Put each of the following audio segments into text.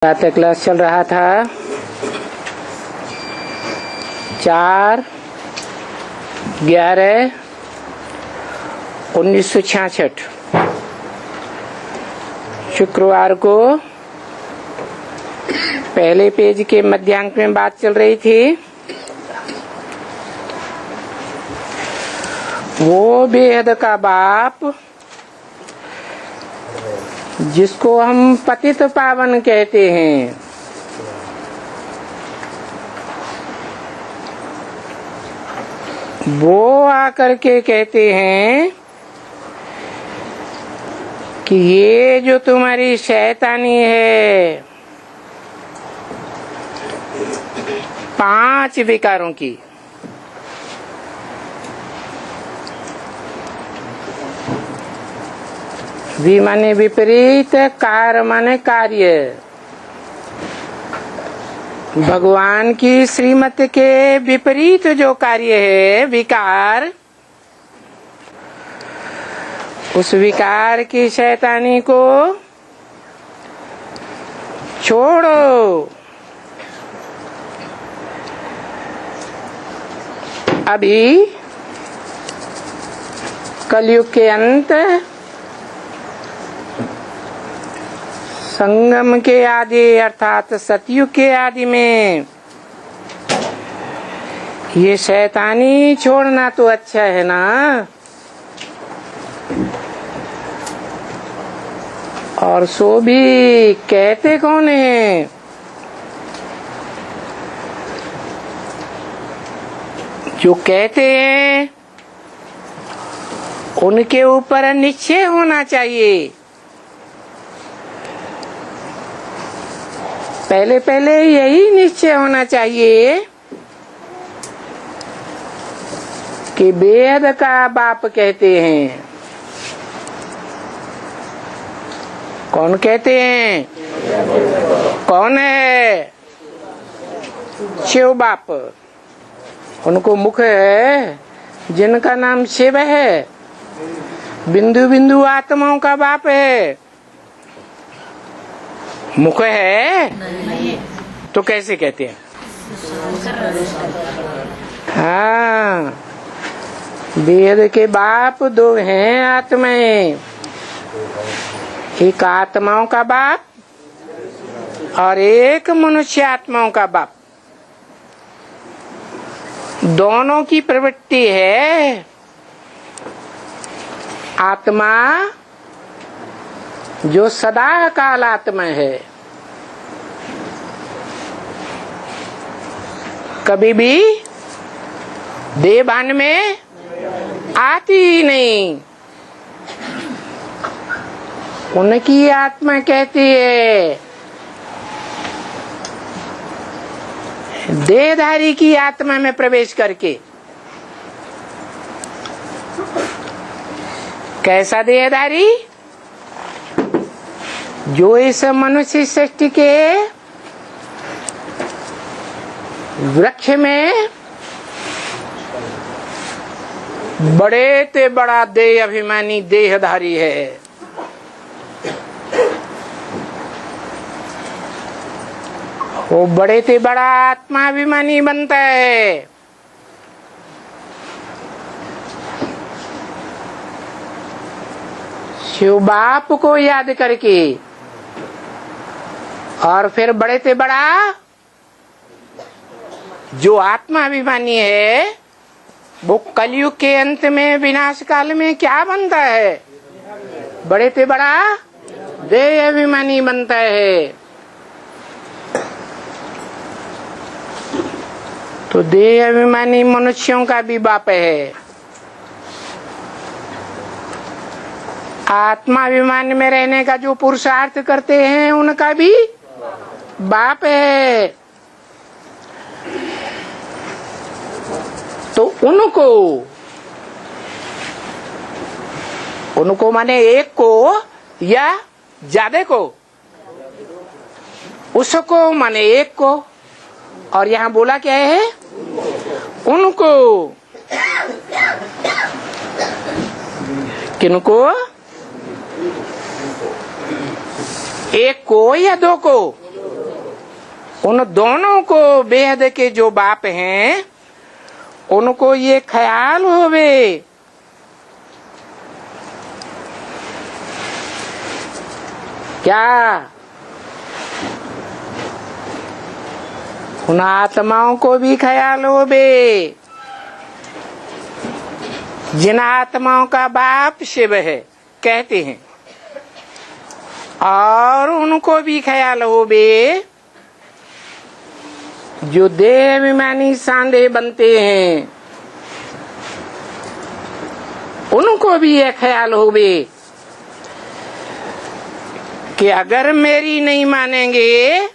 तक क्लास चल रहा था 4/11/1966 शुक्रवार को पहले पेज के मध्यांक में बात चल रही थी। वो बेहद का बाप जिसको हम पतित पावन कहते हैं, वो आकर के कहते हैं कि ये जो तुम्हारी शैतानी है 5 विकारों की, वि माने विपरीत, कार माने कार्य। भगवान की श्रीमत के विपरीत जो कार्य है विकार, उस विकार की शैतानी को छोड़ो। अभी कलयुग के अंत, संगम के आदि अर्थात सतयुग के आदि में ये शैतानी छोड़ना तो अच्छा है ना। और सो भी कहते कौन है? जो कहते हैं उनके ऊपर निश्चय होना चाहिए। पहले यही निश्चय होना चाहिए कि बेहद का बाप कहते हैं। कौन कहते हैं? कौन है? शिव बाप। उनको मुख है जिनका नाम शिव है, बिंदु बिंदु आत्माओं का बाप है। मुख है नहीं, तो कैसे कहते हैं? हाँ, वेद के बाप 2 हैं आत्माएं, एक आत्माओं का बाप और एक मनुष्य आत्माओं का बाप। दोनों की प्रवृत्ति है। आत्मा जो सदा काल आत्मा है, कभी भी देहभान में आती ही नहीं। उनकी आत्मा कहती है, देहधारी की आत्मा में प्रवेश करके। कैसा देहधारी? जो इस मनुष्य सृष्टि के वृक्ष में बड़े ते बड़ा देह अभिमानी देहधारी है। वो बड़े ते बड़ा आत्माभिमानी बनता है। शिव बाप को याद करके और फिर बड़े से बड़ा जो आत्माभिमानी है, वो कलयुग के अंत में विनाश काल में क्या बनता है? बड़े से बड़ा देह अभिमानी बनता है। तो देह अभिमानी मनुष्यों का भी बाप है। आत्माभिमान में रहने का जो पुरुषार्थ करते हैं उनका भी बाप है। तो उनको माने एक को या ज्यादा को, उसको माने एक को, और यहाँ बोला क्या है? उनको। किनको? एक को या 2 को? उन दोनों को बेहद के जो बाप हैं उनको ये ख्याल होवे क्या उन आत्माओं को भी ख्याल होवे जिन आत्माओं का बाप शिव है कहते हैं, और उनको भी ख्याल होवे जो देह अभिमानी सांडे बनते हैं, उनको भी ये ख्याल होवे कि अगर मेरी नहीं मानेंगे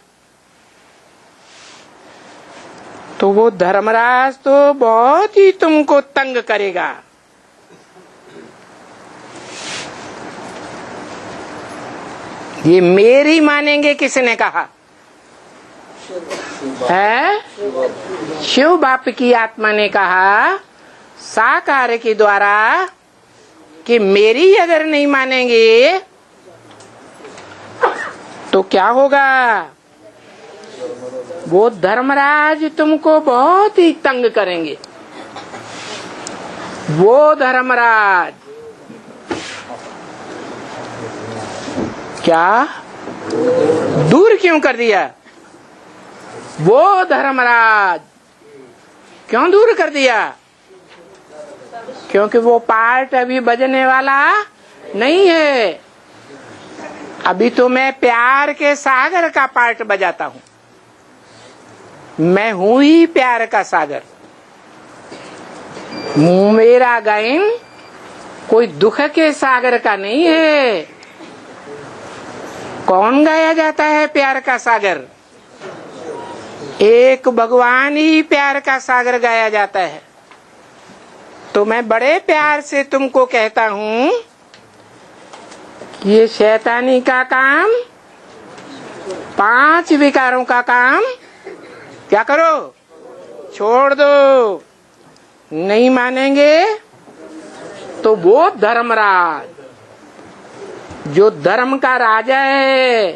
तो वो धर्मराज तो बहुत ही तुमको तंग करेगा। ये मेरी मानेंगे किसने कहा है? शिव बाप की आत्मा ने कहा साकार के द्वारा कि मेरी अगर नहीं मानेंगे तो क्या होगा? वो धर्मराज तुमको बहुत ही तंग करेंगे। वो धर्मराज क्या दूर क्यों कर दिया? वो धर्मराज क्यों दूर कर दिया? क्योंकि वो पार्ट अभी बजने वाला नहीं है। अभी तो मैं प्यार के सागर का पार्ट बजाता हूँ। मैं हूँ ही प्यार का सागर। मेरा गायन कोई दुख के सागर का नहीं है। कौन गाया जाता है प्यार का सागर? एक भगवान ही प्यार का सागर गाया जाता है। तो मैं बड़े प्यार से तुमको कहता हूँ ये शैतानी का काम, 5 विकारों का काम क्या करो? छोड़ दो। नहीं मानेंगे तो वो धर्मराज जो धर्म का राजा है,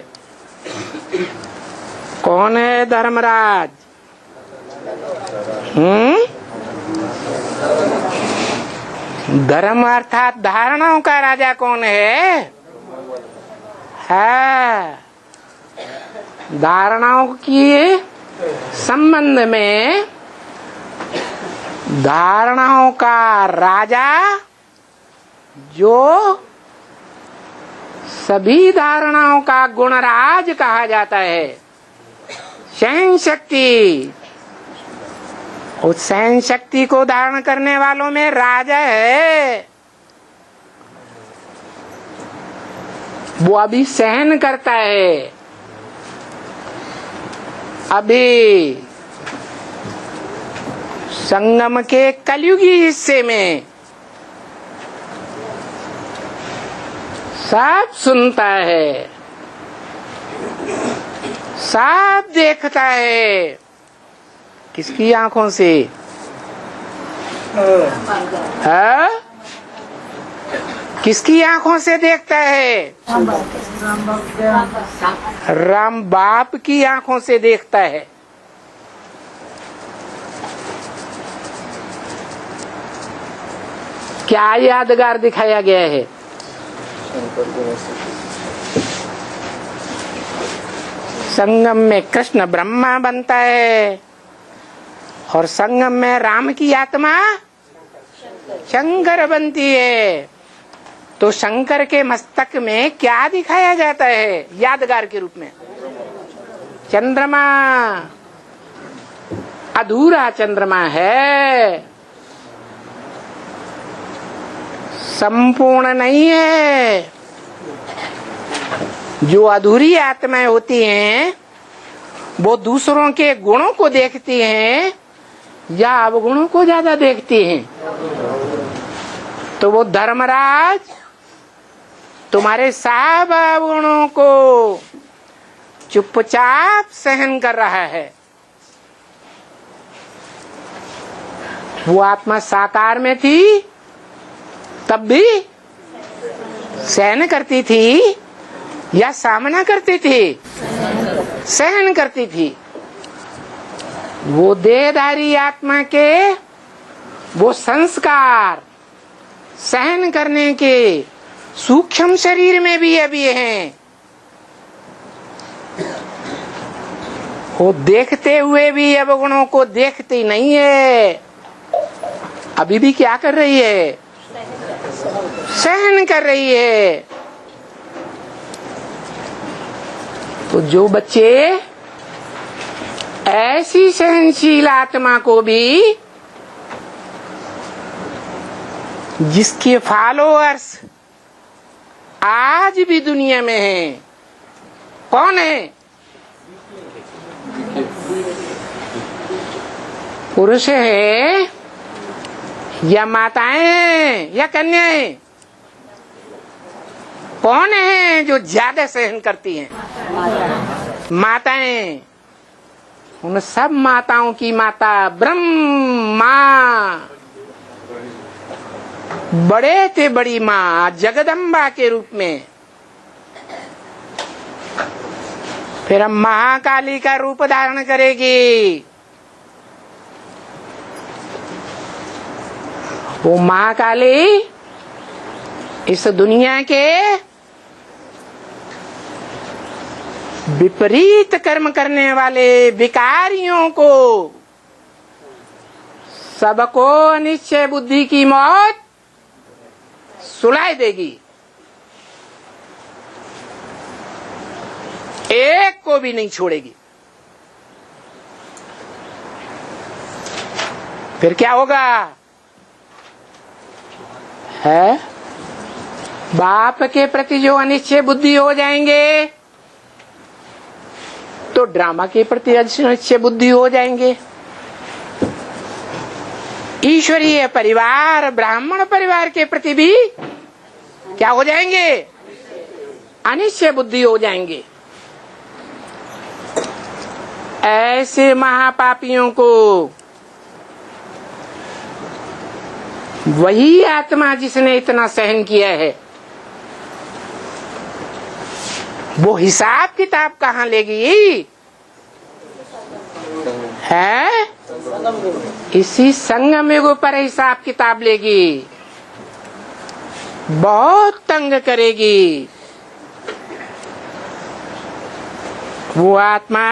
कौन है धर्मराज? धर्म अर्थात धारणाओं का राजा कौन है? धारणाओं की संबंध में धारणाओं का राजा जो सभी धारणाओं का गुणराज कहा जाता है, सहन शक्ति। उस सहन शक्ति को धारण करने वालों में राजा है। वो अभी सहन करता है। अभी संगम के कलयुगी हिस्से में सब सुनता है, सब देखता है। किसकी आंखों से? किसकी आंखों से देखता है? राम बाप की आंखों से देखता है। क्या यादगार दिखाया गया है? संगम में कृष्ण ब्रह्मा बनता है और संगम में राम की आत्मा शंकर बनती है। तो शंकर के मस्तक में क्या दिखाया जाता है यादगार के रूप में? चंद्रमा। अधूरा चंद्रमा है, संपूर्ण नहीं है। जो अधूरी आत्माएं होती हैं वो दूसरों के गुणों को देखती हैं या अवगुणों को ज्यादा देखती हैं। तो वो धर्मराज तुम्हारे सब अवगुणों को चुपचाप सहन कर रहा है। वो आत्मा साकार में थी तब भी सहन करती थी या सामना करती थी? सहन करती थी। वो देहधारी आत्मा के वो संस्कार सहन करने के सूक्ष्म शरीर में भी अभी हैं। वो देखते हुए भी अवगुणों को देखती नहीं है, अभी भी क्या कर रही है? सहन कर रही है। तो जो बच्चे ऐसी सहनशील आत्मा को भी, जिसके फॉलोअर्स आज भी दुनिया में हैं, कौन है? पुरुष है या माताएं हैं या कन्याएं? कौन है जो ज्यादा सहन करती हैं? माताएं। उन सब माताओं की माता ब्रह्मा, बड़े थे बड़ी माँ जगदम्बा के रूप में। फिर हम महाकाली का रूप धारण करेगी। वो महाकाली इस दुनिया के विपरीत कर्म करने वाले विकारियों को, सबको अनिश्चय बुद्धि की मौत सुलाई देगी। एक को भी नहीं छोड़ेगी। फिर क्या होगा? है बाप के प्रति जो अनिश्चय बुद्धि हो जाएंगे, तो ड्रामा के प्रति अनिश्चय बुद्धि हो जाएंगे। ईश्वरीय परिवार, ब्राह्मण परिवार के प्रति भी क्या हो जाएंगे? अनिश्चय बुद्धि हो जाएंगे। ऐसे महापापियों को वही आत्मा जिसने इतना सहन किया है, वो हिसाब किताब कहाँ लेगी? है इसी संगम युग पर हिसाब किताब लेगी। बहुत तंग करेगी। वो आत्मा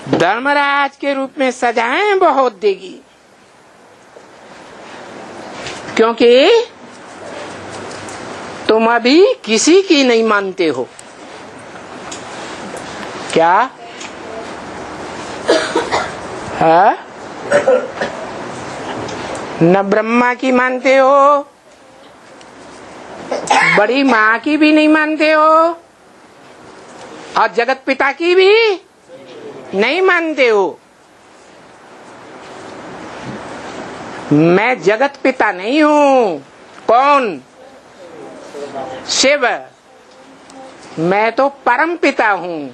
धर्मराज के रूप में सजाएं बहुत देगी, क्योंकि तुम अभी किसी की नहीं मानते हो। क्या है? न ब्रह्मा की मानते हो, बड़ी माँ की भी नहीं मानते हो, और जगत पिता की भी नहीं मानते हो। मैं जगत पिता नहीं हूँ। कौन? शिव। मैं तो परम पिता हूँ।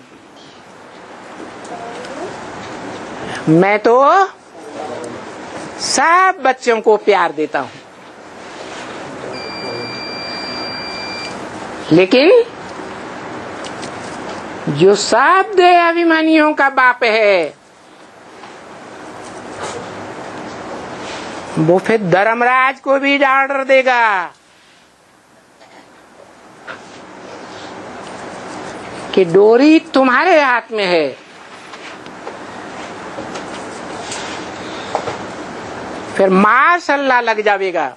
मैं तो सब बच्चों को प्यार देता हूँ, लेकिन जो सब देह अभिमानियों का बाप है, वो फिर धर्मराज को भी ऑर्डर देगा कि डोरी तुम्हारे हाथ में है। फिर माशाल्लाह लग जाएगा।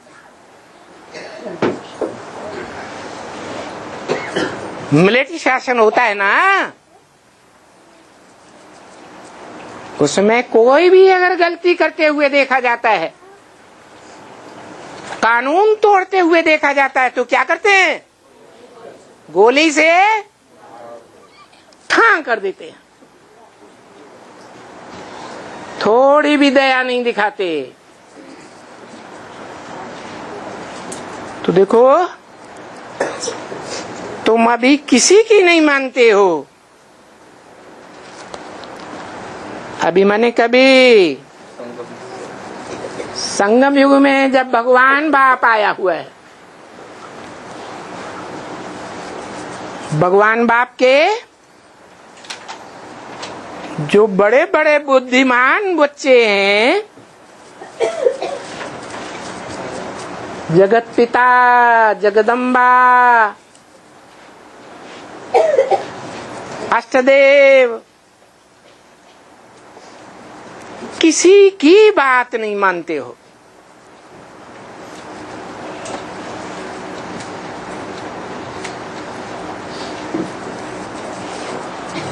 मिलिट्री शासन होता है ना, उसमें कोई भी अगर गलती करते हुए देखा जाता है, कानून तोड़ते हुए देखा जाता है, तो क्या करते हैं? गोली से ठां कर देते हैं। थोड़ी भी दया नहीं दिखाते। तो देखो, तुम अभी किसी की नहीं मानते हो। अभी मैंने कभी संगम युग में जब भगवान बाप आया हुआ है, भगवान बाप के जो बड़े बड़े बुद्धिमान बच्चे हैं, जगत पिता, जगदम्बा, अष्टदेव, किसी की बात नहीं मानते हो।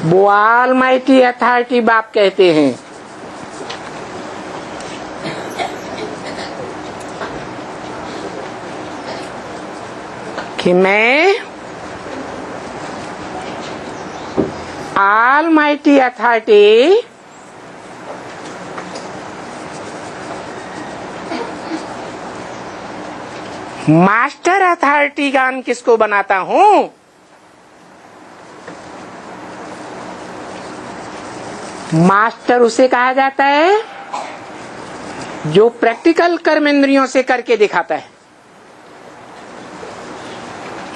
वो ऑलमाइटी अथॉरिटी बाप कहते हैं कि मैं ऑलमाइटी अथॉरिटी मास्टर अथॉरिटी ज्ञान किसको बनाता हूं? मास्टर उसे कहा जाता है जो प्रैक्टिकल कर्मेंद्रियों से करके दिखाता है।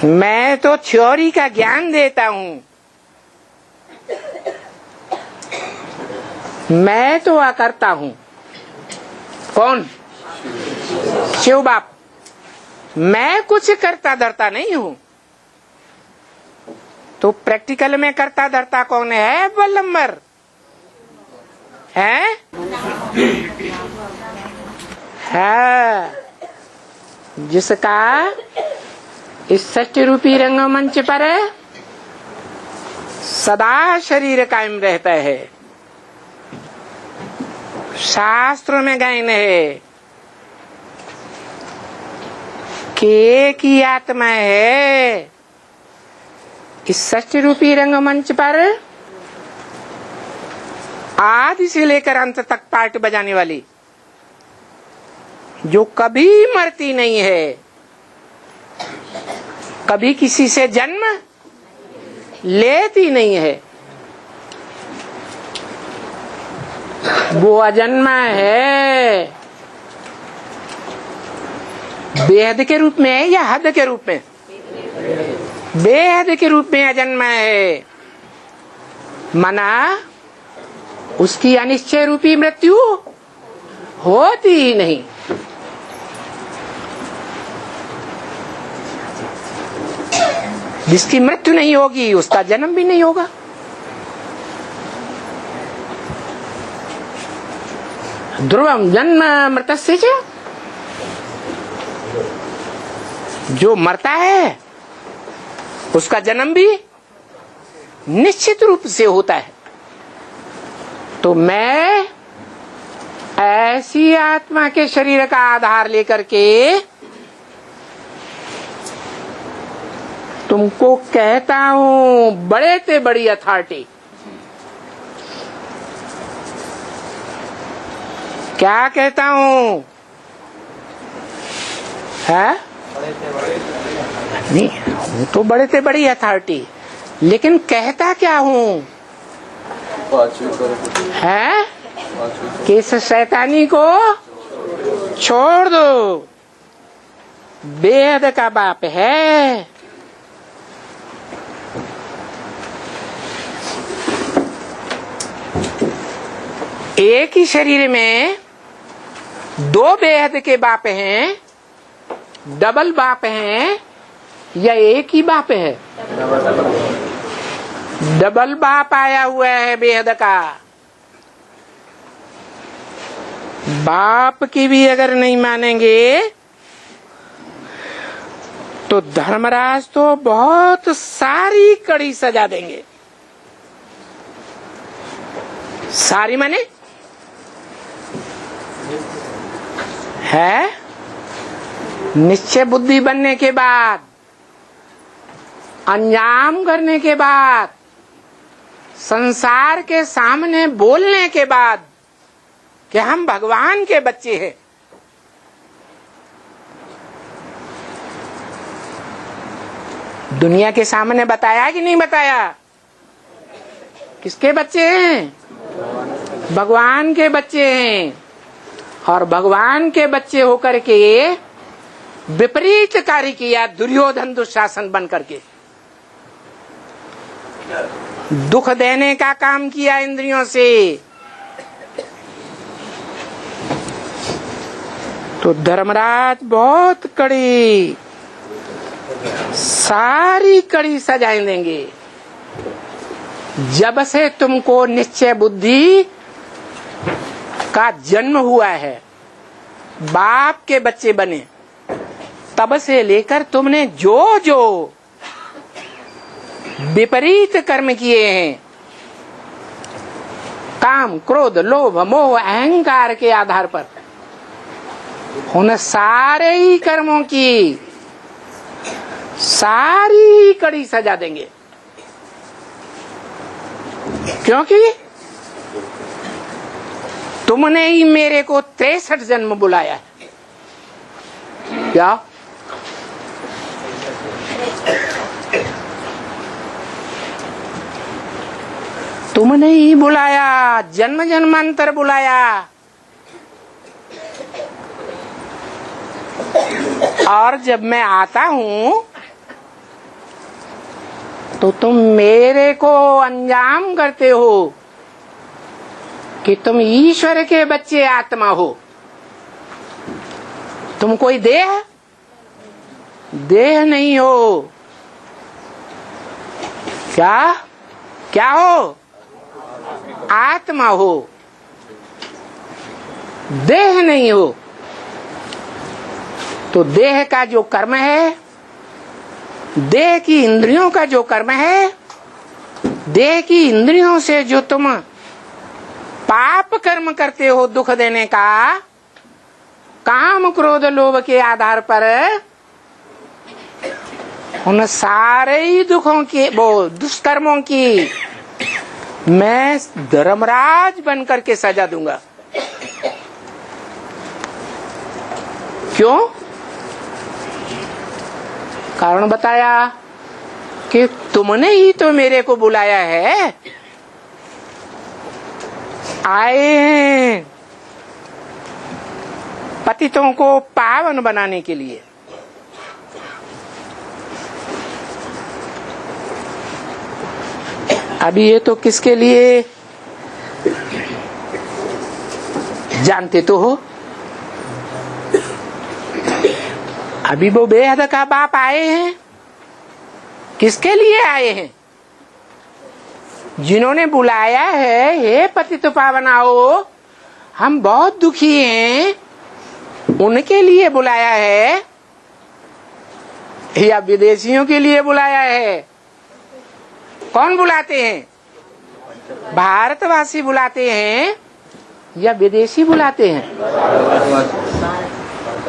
मैं तो थ्योरी का ज्ञान देता हूं, मैं तो करता हूं। कौन? शिव बाप। मैं कुछ करता धरता नहीं हूं। तो प्रैक्टिकल में करता धरता कौन है? बल्लम्बर है? जिसका इस सृष्टि रूपी रंगमंच पर सदा शरीर कायम रहता है। शास्त्र में गायन है कि एक ही आत्मा है। इस सृष्टि रूपी रंगमंच पर आदि से लेकर अंत तक पार्ट बजाने वाली, जो कभी मरती नहीं है, कभी किसी से जन्म लेती नहीं है, वो अजन्मा है। बेहद के रूप में है या हद के रूप में? बेहद के रूप में अजन्मा है। मना उसकी अनिश्चय रूपी मृत्यु होती ही नहीं। जिसकी मृत्यु नहीं होगी उसका जन्म भी नहीं होगा। ध्रुवम जन्म मृतस्य च, जो मरता है उसका जन्म भी निश्चित रूप से होता है। तो मैं ऐसी आत्मा के शरीर का आधार लेकर के तुमको कहता हूं, बड़े से बड़ी अथॉरिटी। क्या कहता हूं? है नहीं, वो तो बड़े से बड़ी अथॉरिटी, लेकिन कहता क्या हूं? है कि इस शैतानी को छोड़ दो, बेहद का बाप है। एक ही शरीर में दो बेहद के बाप हैं, डबल बाप हैं या एक ही बाप है? डबल बाप आया हुआ है बेहद का। बाप की भी अगर नहीं मानेंगे तो धर्मराज तो बहुत सारी कड़ी सजा देंगे। सारी माने है निश्चय बुद्धि बनने के बाद, अंजाम करने के बाद, संसार के सामने बोलने के बाद कि हम भगवान के बच्चे हैं। दुनिया के सामने बताया कि नहीं बताया? किसके बच्चे हैं? भगवान के बच्चे हैं। और भगवान के बच्चे होकर के विपरीत कार्य किया दुर्योधन दुशासन बन करके। दुख देने का काम किया इंद्रियों से, तो धर्मराज बहुत कड़ी, सारी कड़ी सजाएं देंगे। जब से तुमको निश्चय बुद्धि का जन्म हुआ है, बाप के बच्चे बने, तब से लेकर तुमने जो जो विपरीत कर्म किए हैं, काम, क्रोध, लोभ, मोह, अहंकार के आधार पर, उन सारे ही कर्मों की सारी कड़ी सजा देंगे। क्योंकि तुमने ही मेरे को 63 जन्म बुलाया है। क्या? तुमने ही बुलाया, जन्म जन्मांतर बुलाया। और जब मैं आता हूं तो तुम मेरे को अंजाम करते हो कि तुम ईश्वर के बच्चे आत्मा हो। तुम कोई देह नहीं हो। क्या हो? आत्मा हो, देह नहीं हो। तो देह का जो कर्म है, देह की इंद्रियों का जो कर्म है, देह की इंद्रियों से जो तुम पाप कर्म करते हो दुख देने का, काम, क्रोध, लोभ के आधार पर, उन सारे ही दुखों की, वो दुष्कर्मों की मैं धर्मराज बनकर के सजा दूंगा। क्यों? कारण बताया कि तुमने ही तो मेरे को बुलाया है, आए हैं पतितों को पावन बनाने के लिए। अभी ये तो किसके लिए जानते तो हो। अभी वो बेहद का बाप आए हैं, किसके लिए आए हैं? जिन्होंने बुलाया है, हे पतित पावन आओ, हम बहुत दुखी हैं, उनके लिए बुलाया है या विदेशियों के लिए बुलाया है? कौन बुलाते हैं? भारतवासी बुलाते हैं या विदेशी बुलाते हैं?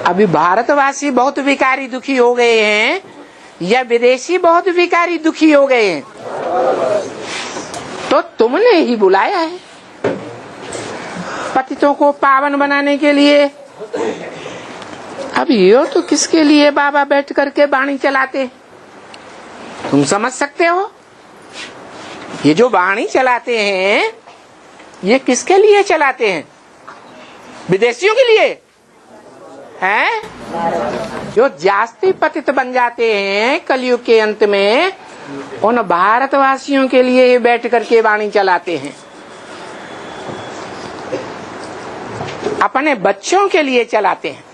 अभी भारतवासी बहुत विकारी दुखी हो गए हैं या विदेशी बहुत विकारी दुखी हो गए हैं? तो तुमने ही बुलाया है पतितों को पावन बनाने के लिए। अब ये तो किसके लिए बाबा बैठ करके वाणी चलाते? तुम समझ सकते हो? ये जो वाणी चलाते हैं, ये किसके लिए चलाते हैं? विदेशियों के लिए हैं? जो जास्ती पतित बन जाते हैं कलयुग के अंत में, उन भारतवासियों के लिए बैठ करके वाणी चलाते हैं। अपने बच्चों के लिए चलाते हैं।